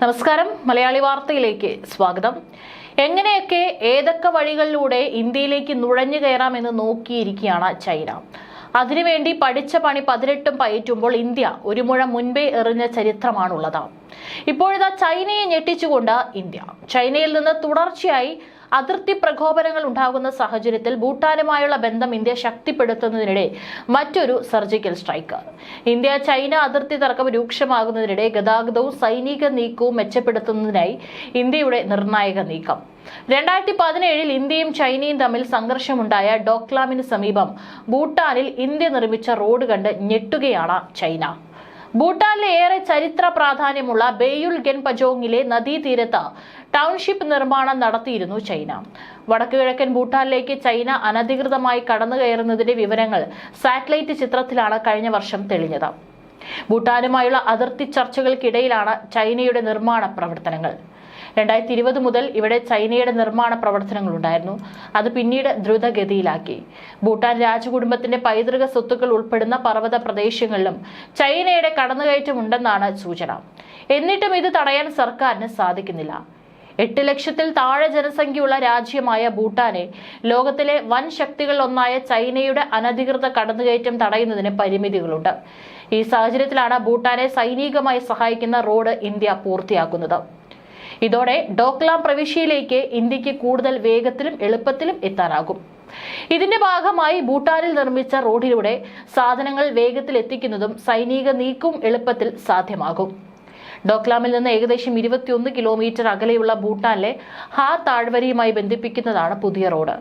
നമസ്കാരം, മലയാളി വാർത്തയിലേക്ക് സ്വാഗതം. എങ്ങനെയൊക്കെ ഏതൊക്കെ വഴികളിലൂടെ ഇന്ത്യയിലേക്ക് നുഴഞ്ഞു കയറാമെന്ന് നോക്കിയിരിക്കുകയാണ് ചൈന. അതിനുവേണ്ടി പഠിച്ച പണി 18 പയറ്റുമ്പോൾ ഇന്ത്യ ഒരു മുഴം മുൻപേ എറിഞ്ഞ ചരിത്രമാണുള്ളത്. ഇപ്പോഴിതാ ചൈനയെ ഞെട്ടിച്ചുകൊണ്ട് ഇന്ത്യ ചൈനയിൽ നിന്ന് തുടർച്ചയായി അതിർത്തി പ്രകോപനങ്ങൾ ഉണ്ടാകുന്ന സാഹചര്യത്തിൽ ഭൂട്ടാനുമായുള്ള ബന്ധം ഇന്ത്യ ശക്തിപ്പെടുത്തുന്നതിനിടെ മറ്റൊരു സർജിക്കൽ സ്ട്രൈക്ക്. ഇന്ത്യ ചൈന അതിർത്തി തർക്കം രൂക്ഷമാകുന്നതിനിടെ ഗതാഗതവും സൈനിക നീക്കവും മെച്ചപ്പെടുത്തുന്നതിനായി ഇന്ത്യയുടെ നിർണായക നീക്കം. 2017 ഇന്ത്യയും ചൈനയും തമ്മിൽ സംഘർഷമുണ്ടായ ഡോക്ലാമിന് സമീപം ഭൂട്ടാനിൽ ഇന്ത്യ നിർമ്മിച്ച റോഡ് കണ്ട് ഞെട്ടുകയാണ് ചൈന. ഭൂട്ടാനിലെ ഏറെ ചരിത്ര പ്രാധാന്യമുള്ള ബേയുൽ ഗെൻപജോങ്ങിലെ നദീതീരത്ത് ടൗൺഷിപ്പ് നിർമ്മാണം നടത്തിയിരുന്നു ചൈന. വടക്കുകിഴക്കൻ ഭൂട്ടാനിലേക്ക് ചൈന അനധികൃതമായി കടന്നുകയറുന്നതിന്റെ വിവരങ്ങൾ സാറ്റലൈറ്റ് ചിത്രത്തിലാണ് കഴിഞ്ഞ വർഷം തെളിഞ്ഞത്. ഭൂട്ടാനുമായുള്ള അതിർത്തി ചർച്ചകൾക്കിടയിലാണ് ചൈനയുടെ നിർമ്മാണ പ്രവർത്തനങ്ങൾ. 2020 മുതൽ ഇവിടെ ചൈനയുടെ നിർമ്മാണ പ്രവർത്തനങ്ങൾ ഉണ്ടായിരുന്നു. അത് പിന്നീട് ദ്രുതഗതിയിലാക്കി. ഭൂട്ടാൻ രാജകുടുംബത്തിന്റെ പൈതൃക സ്വത്തുക്കൾ ഉൾപ്പെടുന്ന പർവ്വത പ്രദേശങ്ങളിലും ചൈനയുടെ കടന്നുകയറ്റമുണ്ടെന്നാണ് സൂചന. എന്നിട്ടും ഇത് തടയാൻ സർക്കാരിന് സാധിക്കുന്നില്ല. 8 ലക്ഷത്തിൽ താഴെ ജനസംഖ്യയുള്ള രാജ്യമായ ഭൂട്ടാനെ ലോകത്തിലെ വൻ ശക്തികളിലൊന്നായ ചൈനയുടെ അനധികൃത കടന്നുകയറ്റം തടയുന്നതിന് പരിമിതികളുണ്ട്. ഈ സാഹചര്യത്തിലാണ് ഭൂട്ടാനെ സൈനികമായി സഹായിക്കുന്ന റോഡ് ഇന്ത്യ പൂർത്തിയാക്കുന്നത്. ഇതോടെ ഡോക്ലാം പ്രവിശ്യയിലേക്ക് ഇന്ത്യക്ക് കൂടുതൽ വേഗത്തിലും എളുപ്പത്തിലും എത്താനാകും. ഇതിന്റെ ഭാഗമായി ഭൂട്ടാനിൽ നിർമ്മിച്ച റോഡിലൂടെ സാധനങ്ങൾ വേഗത്തിൽ എത്തിക്കുന്നതും സൈനിക നീക്കവും എളുപ്പത്തിൽ സാധ്യമാകും. ഡോക്ലാമിൽ നിന്ന് ഏകദേശം 21 കിലോമീറ്റർ അകലെയുള്ള ഭൂട്ടാനിലെ ഹാ താഴ്വരയുമായി ബന്ധിപ്പിക്കുന്നതാണ് പുതിയ റോഡ്.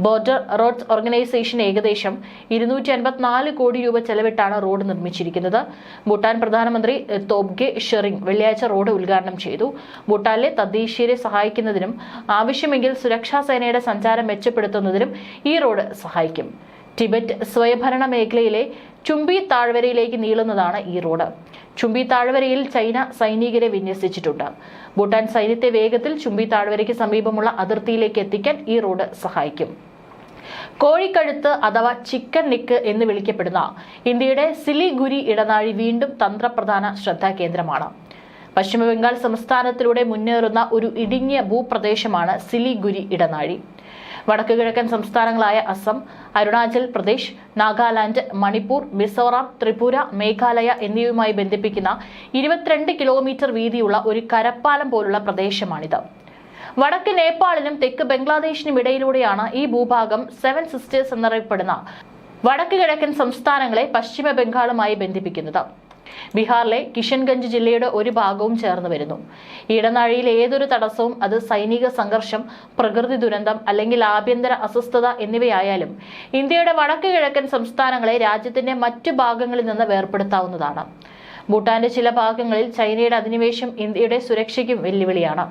ബോർഡർ റോഡ്സ് ഓർഗനൈസേഷൻ ഏകദേശം 254 കോടി രൂപ ചെലവിട്ടാണ് റോഡ് നിർമ്മിച്ചിരിക്കുന്നത്. ഭൂട്ടാൻ പ്രധാനമന്ത്രി തോബ്ഗെ ഷെറിംഗ് വെള്ളിയാഴ്ച റോഡ് ഉദ്ഘാടനം ചെയ്തു. ഭൂട്ടാനിലെ തദ്ദേശീയരെ സഹായിക്കുന്നതിനും ആവശ്യമെങ്കിൽ സുരക്ഷാ സേനയുടെ സഞ്ചാരം മെച്ചപ്പെടുത്തുന്നതിനും ഈ റോഡ് സഹായിക്കും. ടിബറ്റ് സ്വയംഭരണ മേഖലയിലെ ചുംബി താഴ്വരയിലേക്ക് നീളുന്നതാണ് ഈ റോഡ്. ചുംബി താഴ്വരയിൽ ചൈന സൈനികരെ വിന്യസിച്ചിട്ടുണ്ട്. ഭൂട്ടാൻ സൈന്യത്തെ വേഗത്തിൽ ചുംബി താഴ്വരയ്ക്ക് സമീപമുള്ള അതിർത്തിയിലേക്ക് എത്തിക്കാൻ ഈ റോഡ് സഹായിക്കും. കോഴിക്കഴുത്ത് അഥവാ ചിക്കൻ നെക്ക് എന്ന് വിളിക്കപ്പെടുന്ന ഇന്ത്യയുടെ സിലിഗുരി ഇടനാഴി വീണ്ടും തന്ത്രപ്രധാന ശ്രദ്ധാകേന്ദ്രമാണ്. പശ്ചിമബംഗാൾ സംസ്ഥാനത്തിലൂടെ മുന്നേറുന്ന ഒരു ഇടുങ്ങിയ ഭൂപ്രദേശമാണ് സിലിഗുരി ഇടനാഴി. വടക്കു കിഴക്കൻ സംസ്ഥാനങ്ങളായ അസം, അരുണാചൽ പ്രദേശ്, നാഗാലാൻഡ്, മണിപ്പൂർ, മിസോറാം, ത്രിപുര, മേഘാലയ എന്നിവയുമായി ബന്ധിപ്പിക്കുന്ന 22 കിലോമീറ്റർ വീതിയുള്ള ഒരു കരപ്പാലം പോലുള്ള പ്രദേശമാണിത്. വടക്ക് നേപ്പാളിനും തെക്ക് ബംഗ്ലാദേശിനും ഇടയിലൂടെയാണ് ഈ ഭൂഭാഗം 7 സിസ്റ്റേഴ്സ് എന്നറിയപ്പെടുന്ന വടക്ക് കിഴക്കൻ സംസ്ഥാനങ്ങളെ പശ്ചിമ ബംഗാളുമായി ബന്ധിപ്പിക്കുന്നത്. ബീഹാറിലെ കിഷൻഗഞ്ച് ജില്ലയുടെ ഒരു ഭാഗവും ചേർന്ന് വരുന്നു. ഇടനാഴിയിൽ ഏതൊരു തടസ്സവും, അത് സൈനിക സംഘർഷം, പ്രകൃതി ദുരന്തം അല്ലെങ്കിൽ ആഭ്യന്തര അസ്വസ്ഥത എന്നിവയായാലും ഇന്ത്യയുടെ വടക്ക് കിഴക്കൻ സംസ്ഥാനങ്ങളെ രാജ്യത്തിന്റെ മറ്റു ഭാഗങ്ങളിൽ നിന്ന് വേർപെടുത്താവുന്നതാണ്. ഭൂട്ടാന്റെ ചില ഭാഗങ്ങളിൽ ചൈനയുടെ അധിനിവേശം ഇന്ത്യയുടെ സുരക്ഷയ്ക്കും വെല്ലുവിളിയാണ്.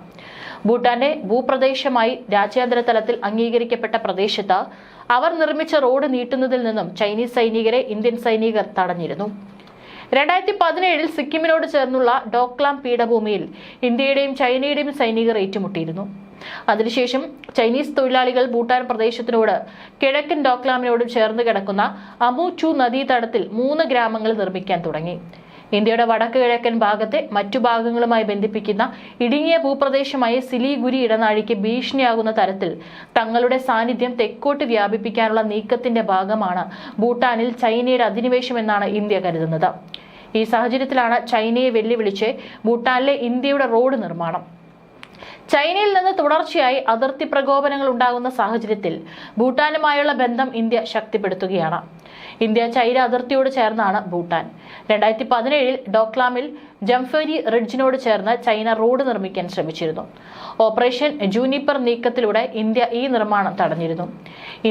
ഭൂട്ടാന്റെ ഭൂപ്രദേശമായി രാജ്യാന്തര തലത്തിൽ അംഗീകരിക്കപ്പെട്ട പ്രദേശത്ത് അവർ നിർമ്മിച്ച റോഡ് നീട്ടുന്നതിൽ നിന്നും ചൈനീസ് സൈനികരെ ഇന്ത്യൻ സൈനികർ തടഞ്ഞിരുന്നു. 2017 സിക്കിമിനോട് ചേർന്നുള്ള ഡോക്ലാം പീഠഭൂമിയിൽ ഇന്ത്യയുടെയും ചൈനയുടെയും സൈനികർ ഏറ്റുമുട്ടിയിരുന്നു. അതിനുശേഷം ചൈനീസ് തൊഴിലാളികൾ ഭൂട്ടാൻ പ്രദേശത്തിനോട് കിഴക്കൻ ഡോക്ലാമിനോടും ചേർന്ന് കിടക്കുന്ന അമുചു നദീതടത്തിൽ 3 ഗ്രാമങ്ങൾ നിർമ്മിക്കാൻ തുടങ്ങി. ഇന്ത്യയുടെ വടക്ക് കിഴക്കൻ ഭാഗത്തെ മറ്റു ഭാഗങ്ങളുമായി ബന്ധിപ്പിക്കുന്ന ഇടുങ്ങിയ ഭൂപ്രദേശമായ സിലിഗുരി ഇടനാഴിക്ക് ഭീഷണിയാകുന്ന തരത്തിൽ തങ്ങളുടെ സാന്നിധ്യം തെക്കോട്ട് വ്യാപിപ്പിക്കാനുള്ള നീക്കത്തിന്റെ ഭാഗമാണ് ഭൂട്ടാനിൽ ചൈനയുടെ അധിനിവേശമെന്നാണ് ഇന്ത്യ കരുതുന്നത്. ഈ സാഹചര്യത്തിലാണ് ചൈനയെ വെല്ലുവിളിച്ച് ഭൂട്ടാനിലെ ഇന്ത്യയുടെ റോഡ് നിർമ്മാണം. ചൈനയിൽ നിന്ന് തുടർച്ചയായി അതിർത്തി പ്രകോപനങ്ങൾ ഉണ്ടാകുന്ന സാഹചര്യത്തിൽ ഭൂട്ടാനുമായുള്ള ബന്ധം ഇന്ത്യ ശക്തിപ്പെടുത്തുകയാണ്. ഇന്ത്യ ചൈന അതിർത്തിയോട് ചേർന്നാണ് ഭൂട്ടാൻ. 2017 ഡോക്ലാമിൽ ജംഫേരി റിഡ്ജിനോട് ചേർന്ന് ചൈന റോഡ് നിർമ്മിക്കാൻ ശ്രമിച്ചിരുന്നു. ഓപ്പറേഷൻ ജൂനിപ്പർ നീക്കത്തിലൂടെ ഇന്ത്യ ഈ നിർമ്മാണം തടഞ്ഞിരുന്നു.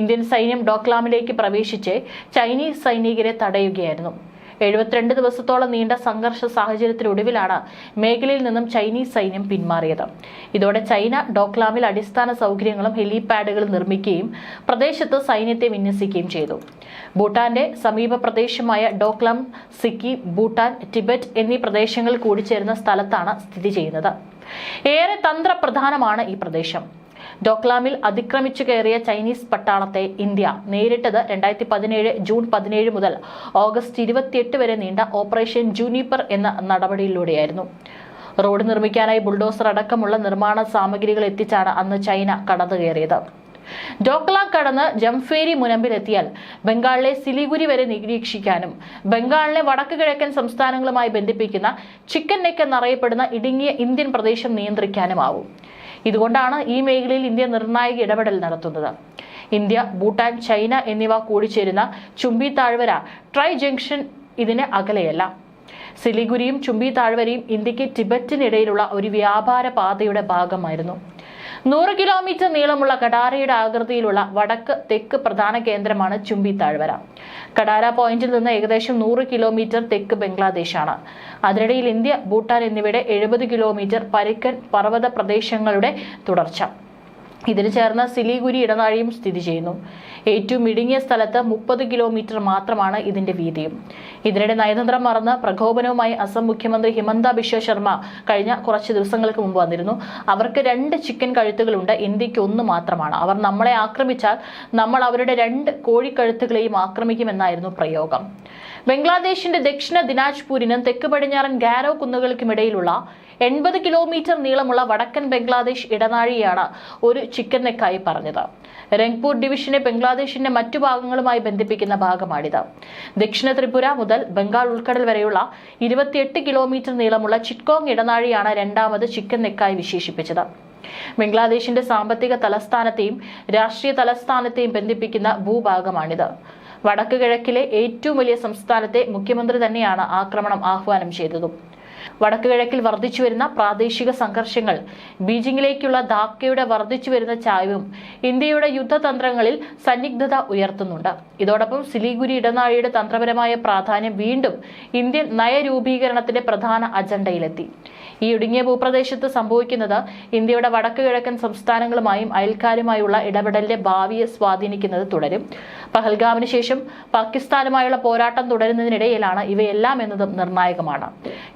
ഇന്ത്യൻ സൈന്യം ഡോക്ലാമിലേക്ക് പ്രവേശിച്ച് ചൈനീസ് സൈനികരെ തടയുകയായിരുന്നു. 72 ദിവസത്തോളം നീണ്ട സംഘർഷ സാഹചര്യത്തിനൊടുവിലാണ് മേഖലയിൽ നിന്നും ചൈനീസ് സൈന്യം പിന്മാറിയത്. ഇതോടെ ചൈന ഡോക്ലാമിൽ അടിസ്ഥാന സൗകര്യങ്ങളും ഹെലിപാഡുകളും നിർമ്മിക്കുകയും പ്രദേശത്ത് സൈന്യത്തെ വിന്യസിക്കുകയും ചെയ്തു. ഭൂട്ടാന്റെ സമീപ പ്രദേശമായ ഡോക്ലാം, സിക്കി, ഭൂട്ടാൻ, ടിബറ്റ് എന്നീ പ്രദേശങ്ങൾ കൂടിച്ചേരുന്ന സ്ഥലത്താണ് സ്ഥിതി ചെയ്യുന്നത്. ഏറെ തന്ത്രപ്രധാനമാണ് ഈ പ്രദേശം. ഡോക്ലാമിൽ അതിക്രമിച്ചു കയറിയ ചൈനീസ് പട്ടാളത്തെ ഇന്ത്യ നേരിട്ടത് 2017 ജൂൺ 17 മുതൽ ഓഗസ്റ്റ് 28 വരെ നീണ്ട ഓപ്പറേഷൻ ജൂനിപ്പർ എന്ന നടപടിയിലൂടെയായിരുന്നു. റോഡ് നിർമ്മിക്കാനായി ബുൾഡോസർ അടക്കമുള്ള നിർമ്മാണ സാമഗ്രികൾ എത്തിച്ചാണ് അന്ന് ചൈന കടന്നുകയറിയത്. ഡോക്ലാം കടന്ന് ജംഫേരി മുനമ്പിലെത്തിയാൽ ബംഗാളിലെ സിലിഗുരി വരെ നിരീക്ഷിക്കാനും ബംഗാളിലെ വടക്ക് കിഴക്കൻ സംസ്ഥാനങ്ങളുമായി ബന്ധിപ്പിക്കുന്ന ചിക്കൻ നെക്ക് എന്നറിയപ്പെടുന്ന ഇടുങ്ങിയ ഇന്ത്യൻ പ്രദേശം നിയന്ത്രിക്കാനുമാവും. ഇതുകൊണ്ടാണ് ഈ മേഖലയിൽ ഇന്ത്യ നിർണായക ഇടപെടൽ നടത്തുന്നത്. ഇന്ത്യ, ഭൂട്ടാൻ, ചൈന എന്നിവ കൂടിച്ചേരുന്ന ചുംബി താഴ്വര ട്രൈ ജംഗ്ഷൻ ഇതിന് അകലെയല്ല. സിലിഗുരിയും ചുംബി താഴ്വരയും ഇന്ത്യക്ക് ടിബറ്റിനിടയിലുള്ള ഒരു വ്യാപാര പാതയുടെ ഭാഗമായിരുന്നു. 100 കിലോമീറ്റർ നീളമുള്ള കടാരയുടെ ആകൃതിയിലുള്ള വടക്ക് തെക്ക് പ്രധാന കേന്ദ്രമാണ് ചുംബി താഴ്വര. കടാര പോയിന്റിൽ നിന്ന് ഏകദേശം 100 കിലോമീറ്റർ തെക്ക് ബംഗ്ലാദേശാണ്. അതിനിടയിൽ ഇന്ത്യ, ഭൂട്ടാൻ എന്നിവയുടെ 70 കിലോമീറ്റർ പരുക്കൻ പർവ്വത പ്രദേശങ്ങളുടെ തുടർച്ച. ഇതിന് ചേർന്ന് സിലിഗുരി ഇടനാഴിയും സ്ഥിതി ചെയ്യുന്നു. ഏറ്റവും ഇടുങ്ങിയ സ്ഥലത്ത് 30 കിലോമീറ്റർ മാത്രമാണ് ഇതിന്റെ വീതിയും. ഇതിനിടെ നയതന്ത്രം മറന്ന് പ്രകോപനവുമായി അസം മുഖ്യമന്ത്രി ഹിമന്ത ബിശ്വ ശർമ്മ കഴിഞ്ഞ കുറച്ച് ദിവസങ്ങൾക്ക് മുമ്പ് വന്നിരുന്നു. അവർക്ക് 2 ചിക്കൻ കഴുത്തുകളുണ്ട്, ഇന്ത്യക്ക് 1 മാത്രമാണ്. അവർ നമ്മളെ ആക്രമിച്ചാൽ നമ്മൾ അവരുടെ 2 കോഴിക്കഴുത്തുകളെയും ആക്രമിക്കുമെന്നായിരുന്നു പ്രയോഗം. ബംഗ്ലാദേശിന്റെ ദക്ഷിണ ദിനാജ്പൂരിനും തെക്ക് പടിഞ്ഞാറൻ ഗാരോ കുന്നുകൾക്കുമിടയിലുള്ള 80 കിലോമീറ്റർ നീളമുള്ള വടക്കൻ ബംഗ്ലാദേശ് ഇടനാഴിയാണ് ഒരു ചിക്കൻ നെക്കായി പറഞ്ഞത്. രംഗ്പൂർ ഡിവിഷനെ ബംഗ്ലാദേശിന്റെ മറ്റു ഭാഗങ്ങളുമായി ബന്ധിപ്പിക്കുന്ന ഭാഗമാണിത്. ദക്ഷിണ ത്രിപുര മുതൽ ബംഗാൾ ഉൾക്കടൽ വരെയുള്ള 28 കിലോമീറ്റർ നീളമുള്ള ചിറ്റ്കോങ് ഇടനാഴിയാണ് രണ്ടാമത് ചിക്കൻ നെക്കായി വിശേഷിപ്പിച്ചത്. ബംഗ്ലാദേശിന്റെ സാമ്പത്തിക തലസ്ഥാനത്തെയും രാഷ്ട്രീയ തലസ്ഥാനത്തെയും ബന്ധിപ്പിക്കുന്ന ഭൂഭാഗമാണിത്. വടക്ക് കിഴക്കിലെ ഏറ്റവും വലിയ സംസ്ഥാനത്തെ മുഖ്യമന്ത്രി തന്നെയാണ് ആക്രമണം ആഹ്വാനം ചെയ്തതും. വടക്ക് കിഴക്കിൽ വർദ്ധിച്ചുവരുന്ന പ്രാദേശിക സംഘർഷങ്ങൾ, ബീജിംഗിലേക്കുള്ള ധാക്കയുടെ വർദ്ധിച്ചുവരുന്ന ചായ്വും ഇന്ത്യയുടെ യുദ്ധതന്ത്രങ്ങളിൽ സന്നിഗ്ധത ഉയർത്തുന്നുണ്ട്. ഇതോടൊപ്പം സിലിഗുരി ഇടനാഴിയുടെ തന്ത്രപരമായ പ്രാധാന്യം വീണ്ടും ഇന്ത്യൻ നയരൂപീകരണത്തിന്റെ പ്രധാന അജണ്ടയിലെത്തി. ഈ ഇടുങ്ങിയ ഭൂപ്രദേശത്ത് സംഭവിക്കുന്നത് ഇന്ത്യയുടെ വടക്ക് കിഴക്കൻ സംസ്ഥാനങ്ങളുമായും അയൽക്കാരുമായുള്ള ഇടപെടലിന്റെ ഭാവിയെ സ്വാധീനിക്കുന്നത് തുടരും. പഹൽഗാമിന് ശേഷം പാകിസ്ഥാനുമായുള്ള പോരാട്ടം തുടരുന്നതിനിടയിലാണ് ഇവയെല്ലാം എന്നതും നിർണായകമാണ്.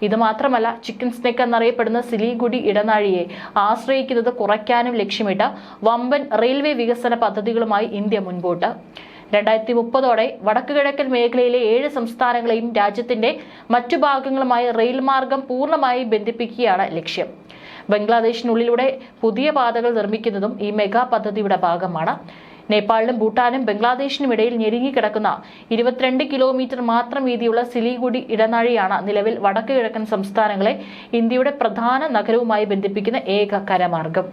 ഇത് മാത്രമല്ല, ചിക്കൻ സ്നെക്ക് എന്നറിയപ്പെടുന്ന സിലിഗുരി ഇടനാഴിയെ ആശ്രയിക്കുന്നത് കുറയ്ക്കാനും ലക്ഷ്യമിട്ട് വമ്പൻ റെയിൽവേ വികസന പദ്ധതികളുമായി ഇന്ത്യ മുൻപോട്ട്. 2030ഓടെ വടക്ക് കിഴക്കൻ മേഖലയിലെ 7 സംസ്ഥാനങ്ങളെയും രാജ്യത്തിന്റെ മറ്റു ഭാഗങ്ങളുമായി റെയിൽ മാർഗം പൂർണ്ണമായി ബന്ധിപ്പിക്കുകയാണ് ലക്ഷ്യം. ബംഗ്ലാദേശിനുള്ളിലൂടെ പുതിയ പാതകൾ നിർമ്മിക്കുന്നതും ഈ മെഗാ പദ്ധതിയുടെ ഭാഗമാണ്. നേപ്പാളിനും ഭൂട്ടാനും ബംഗ്ലാദേശിനും ഇടയിൽ ഞെരുങ്ങിക്കിടക്കുന്ന 22 കിലോമീറ്റർ മാത്രം വീതിയുള്ള സിലിഗുരി ഇടനാഴിയാണ് നിലവിൽ വടക്ക് കിഴക്കൻ സംസ്ഥാനങ്ങളെ ഇന്ത്യയുടെ പ്രധാന നഗരവുമായി ബന്ധിപ്പിക്കുന്ന ഏക കരമാർഗം.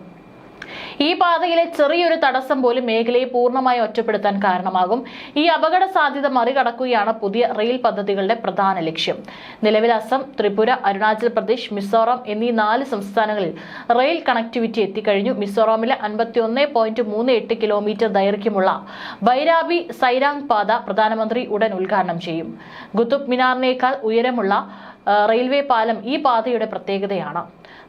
ഈ പാതയിലെ ചെറിയൊരു തടസ്സം പോലും മേഖലയെ പൂർണ്ണമായി ഒറ്റപ്പെടുത്താൻ കാരണമാകും. ഈ അപകട സാധ്യത മറികടക്കുകയാണ് പുതിയ റെയിൽ പദ്ധതികളുടെ പ്രധാന ലക്ഷ്യം. നിലവിൽ അസം, ത്രിപുര, അരുണാചൽ പ്രദേശ്, മിസോറാം എന്നീ 4 സംസ്ഥാനങ്ങളിൽ റെയിൽ കണക്ടിവിറ്റി എത്തിക്കഴിഞ്ഞു. മിസോറാമിലെ 51.38 കിലോമീറ്റർ ദൈർഘ്യമുള്ള ബൈരാബി സൈരാങ് പാത പ്രധാനമന്ത്രി ഉടൻ ഉദ്ഘാടനം ചെയ്യും. കുതുബ് മിനാറിനേക്കാൾ ഉയരമുള്ള റെയിൽവേ പാലം ഈ പാതയുടെ പ്രത്യേകതയാണ്.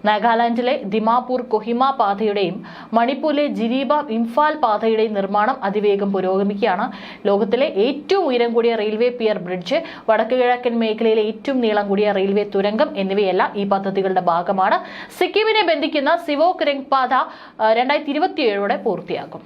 നാഗാലാൻഡിലെ ദിമാപൂർ കൊഹിമ പാതയുടെയും മണിപ്പൂരിലെ ജിരീബ ഇംഫാൽ പാതയുടെയും നിർമ്മാണം അതിവേഗം പുരോഗമിക്കുകയാണ്. ലോകത്തിലെ ഏറ്റവും ഉയരം കൂടിയ റെയിൽവേ പിയർ ബ്രിഡ്ജ്, വടക്ക് കിഴക്കൻ മേഖലയിലെ ഏറ്റവും നീളം കൂടിയ റെയിൽവേ തുരങ്കം എന്നിവയെല്ലാം ഈ പദ്ധതികളുടെ ഭാഗമാണ്. സിക്കിമിനെ ബന്ധിക്കുന്ന സിവോക് രംഗ് പാത 2027ഓടെ പൂർത്തിയാകും.